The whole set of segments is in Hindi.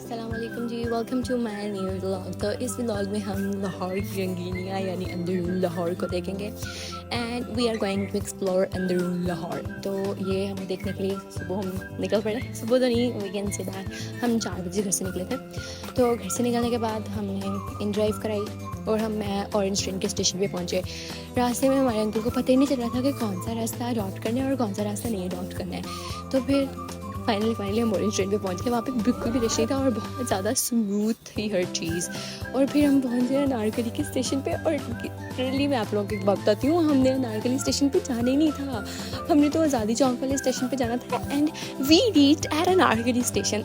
अस्सलाम वालेकुम जी, welcome to my new vlog. तो इस व्लॉग में हम लाहौर की रंगीनियाँ यानी अंदरून लाहौर को देखेंगे and we are going to explore Androon Lahore. तो ये हमें देखने के लिए सुबह हम निकल पड़े। सुबह तो नहीं, वीकेंड से दैट हम 4 बजे घर से निकले थे। तो घर से निकलने के बाद हमने इन ड्राइव कराई और मैं ऑरेंज ट्रेन के स्टेशन पे पहुँचे। रास्ते में हमारे अंकल को पता ही नहीं चल रहा था कि कौन सा रास्ता अडॉप्ट करना है और कौन सा रास्ता नहीं अडॉप्ट करना है। तो फिर फाइनली हम ऑरेंज ट्रेन पे पहुंच गए। वहाँ पे बिल्कुल भी रश नहीं था और बहुत ज़्यादा स्मूथ थी हर चीज़। और फिर हम पहुंच गए अनारकली के स्टेशन पे और लिटरली मैं आप लोगों को एक बात बताती हूँ, हमने अनारकली स्टेशन पे जाना ही नहीं था। हमने तो आज़ादी चौक वाले स्टेशन पे जाना था and we reached at Anarkali station.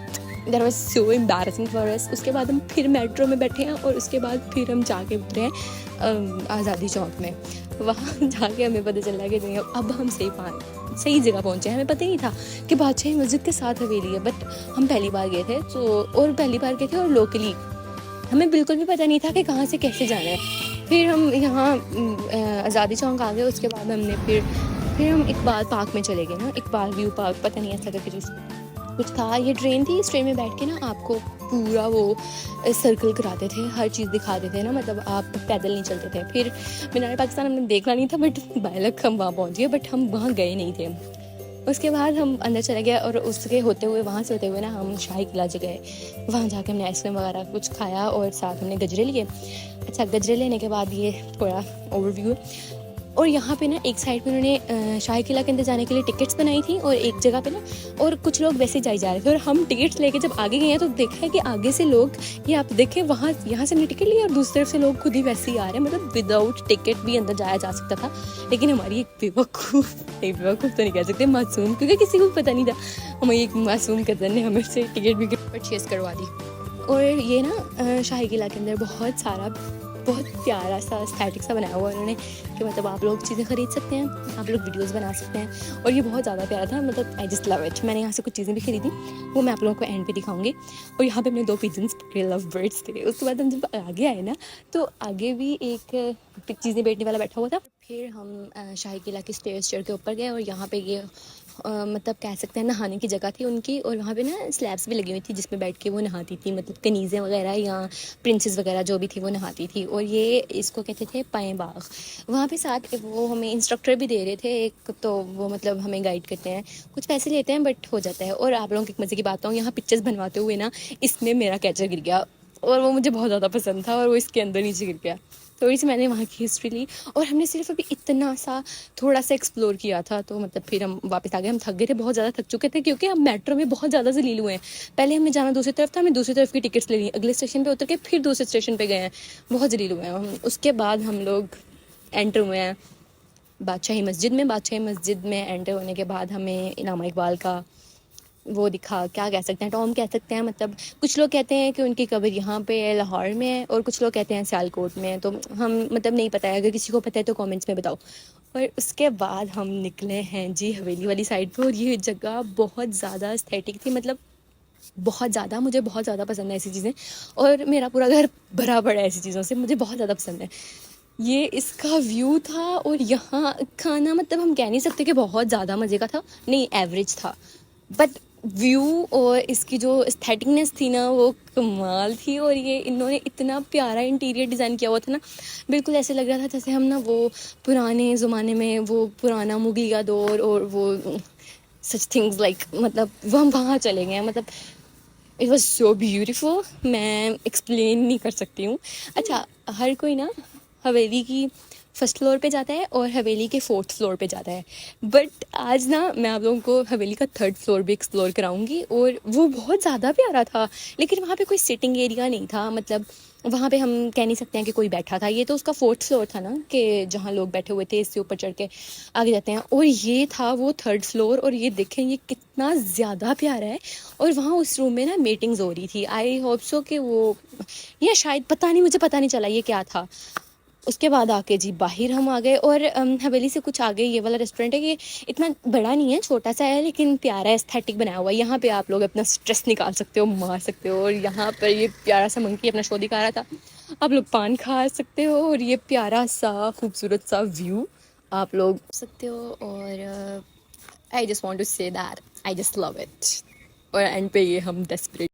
That was so embarrassing for us. उसके बाद हम फिर मेट्रो में बैठे हैं और उसके बाद फिर हम जाके उतरे हैं आज़ादी चौक में। वहाँ जाके हमें पता चला कि नहीं, अब हम सही जगह पहुँचे हैं। हमें पता ही नहीं था कि बादशाही मस्जिद के साथ हवेली है, बट हम पहली बार गए थे और लोकली हमें बिल्कुल भी पता नहीं था कि कहाँ से कैसे जाना है। फिर हम यहाँ आज़ादी चौक आ गए। उसके बाद हमने फिर हम इकबाल पार्क में चले गए ना, इकबाल व्यू पार्क पता नहीं ऐसा करके कुछ था। ये ट्रेन थी, इस ट्रेन में बैठ के ना आपको पूरा वो सर्कल कराते थे, हर चीज़ दिखाते थे ना, मतलब आप पैदल नहीं चलते थे। फिर मीनार पाकिस्तान हमने देखना नहीं था, बट बायलक हम वहाँ पहुँच गए, बट हम वहाँ गए नहीं थे। उसके बाद हम अंदर चले गए और उसके वहाँ से होते हुए ना हम शाही किला गए। वहाँ जाके हमने आइसक्रीम वगैरह कुछ खाया और साथ हमने गजरे लिए। अच्छा, गजरे लेने के बाद ये थोड़ा ओवरव्यू। और यहाँ पे ना एक साइड पे उन्होंने शाही किला के अंदर जाने के लिए टिकट्स बनाई थी और एक जगह पे ना और कुछ लोग वैसे जा रहे थे। और हम टिकट्स लेके जब आगे गए हैं तो देखा है कि आगे से लोग, ये आप देखें, वहाँ यहाँ से हमने टिकट लिया और दूसरी तरफ से लोग खुद ही वैसे ही आ रहे हैं, मतलब विदाउट टिकट भी अंदर जाया जा सकता था। लेकिन हमारी एक बेवकूफ़ तो नहीं कह सकते, मासूम, क्योंकि किसी को पता नहीं था, हमारी एक मासूम कज़न ने हमें से टिकट भी परचेज़ करवा दी। और ये ना शाही किला के अंदर बहुत प्यारा सा एस्थेटिक सा बनाया हुआ है उन्होंने, कि मतलब आप लोग चीज़ें ख़रीद सकते हैं, आप लोग वीडियोस बना सकते हैं। और ये बहुत ज़्यादा प्यारा था, मतलब आई जस्ट लव इट। मैंने यहाँ से कुछ चीज़ें भी खरीदी, वो मैं आप लोगों को एंड पे दिखाऊंगी। और यहाँ पे हमने 2 पिजन्स पकड़े, लव बर्ड्स थे। उसके बाद हम जब आगे आए ना, तो आगे भी एक चीज़ें बेचने वाला बैठा हुआ था। फिर हम शाही किला की स्टेयर्स चढ़ के ऊपर गए और यहाँ पे ये मतलब कह सकते हैं नहाने की जगह थी उनकी। और वहाँ पे ना स्लैब्स भी लगी हुई थी जिसमें बैठ के वो नहाती थी, मतलब कनीज़ें वगैरह या प्रिंसेस वगैरह जो भी थी वो नहाती थी। और ये इसको कहते थे पाए बाग। वहाँ पे साथ वो हमें इंस्ट्रक्टर भी दे रहे थे एक, तो वो मतलब हमें गाइड करते हैं, कुछ पैसे लेते हैं बट हो जाता है। और आप लोगों की एक मज़े की बात हो, यहाँ पिक्चर्स बनवाते हुए ना इसमें मेरा कैचर गिर गया और वो मुझे बहुत ज़्यादा पसंद था और वो इसके अंदर नीचे गिर गया। थोड़ी सी मैंने वहाँ की हिस्ट्री ली और हमने सिर्फ अभी इतना सा थोड़ा सा एक्सप्लोर किया था। तो मतलब फिर हम वापस आ गए। हम थक गए थे, बहुत ज़्यादा थक चुके थे, क्योंकि हम मेट्रो में बहुत ज़्यादा जलील हुए हैं। पहले हमने जाना दूसरी तरफ था, हमें दूसरी तरफ की टिकट्स ले ली, अगले स्टेशन पर उतर के फिर दूसरे स्टेशन पर गए हैं, बहुत जलील हुए हैं हम। उसके बाद हम लोग एंटर हुए हैं बादशाही मस्जिद में एंटर होने के बाद हमें इनामा इकबाल का वो दिखा, क्या कह सकते हैं, टॉम कह सकते हैं। मतलब कुछ लोग कहते हैं कि उनकी कब्र यहाँ पे लाहौर में है और कुछ लोग कहते हैं सियालकोट में है। तो हम मतलब नहीं पता है, अगर किसी को पता है तो कमेंट्स में बताओ। और उसके बाद हम निकले हैं जी हवेली वाली साइड पे। और ये जगह बहुत ज़्यादा एस्थेटिक थी, मतलब बहुत ज़्यादा, मुझे बहुत ज़्यादा पसंद है ऐसी चीज़ें। और मेरा पूरा घर भरा पड़ा है ऐसी चीज़ों से, मुझे बहुत ज़्यादा पसंद है। ये इसका व्यू था और यहाँ खाना, मतलब हम कह नहीं सकते कि बहुत ज़्यादा मज़े का था, नहीं, एवरेज था, बट व्यू और इसकी जो एस्थेटिकनेस थी ना वो कमाल थी। और ये इन्होंने इतना प्यारा इंटीरियर डिज़ाइन किया हुआ था ना, बिल्कुल ऐसे लग रहा था जैसे हम ना वो पुराने ज़माने में वो पुराना मुगलिया दौर और वो सच थिंग्स लाइक, मतलब वो हम वहाँ चले गए हैं। मतलब इट वॉज सो ब्यूटीफुल, मैं एक्सप्लेन नहीं कर सकती हूँ। अच्छा, हर कोई ना हवेली की फर्स्ट फ्लोर पे जाता है और हवेली के 4th फ्लोर पे जाता है, बट आज ना मैं आप लोगों को हवेली का 3rd फ्लोर भी एक्सप्लोर कराऊंगी। और वो बहुत ज़्यादा प्यारा था, लेकिन वहाँ पे कोई सिटिंग एरिया नहीं था, मतलब वहाँ पे हम कह नहीं सकते हैं कि कोई बैठा था। ये तो उसका 4th फ्लोर था ना, कि जहाँ लोग बैठे हुए थे, इससे ऊपर चढ़ के आगे जाते हैं। और ये था वो 3rd फ्लोर। और ये देखें ये कितना ज़्यादा प्यारा है। और वहाँ उस रूम में ना मीटिंग्स हो रही थी, आई होप सो कि वो, या शायद पता नहीं, मुझे पता नहीं चला ये क्या था। उसके बाद आके जी बाहर हम आ गए और हवेली से कुछ आगे ये वाला रेस्टोरेंट है। ये इतना बड़ा नहीं है, छोटा सा है, लेकिन प्यारा एस्थेटिक बनाया हुआ है। यहाँ पे आप लोग अपना स्ट्रेस निकाल सकते हो, मार सकते हो। और यहाँ पर ये प्यारा सा मंकी अपना शो दिखा रहा था, आप लोग पान खा सकते हो। और ये प्यारा सा खूबसूरत सा व्यू आप लोग सकते हो। और I just want to say that I just love it. और एंड पे ये हम डेस्परेट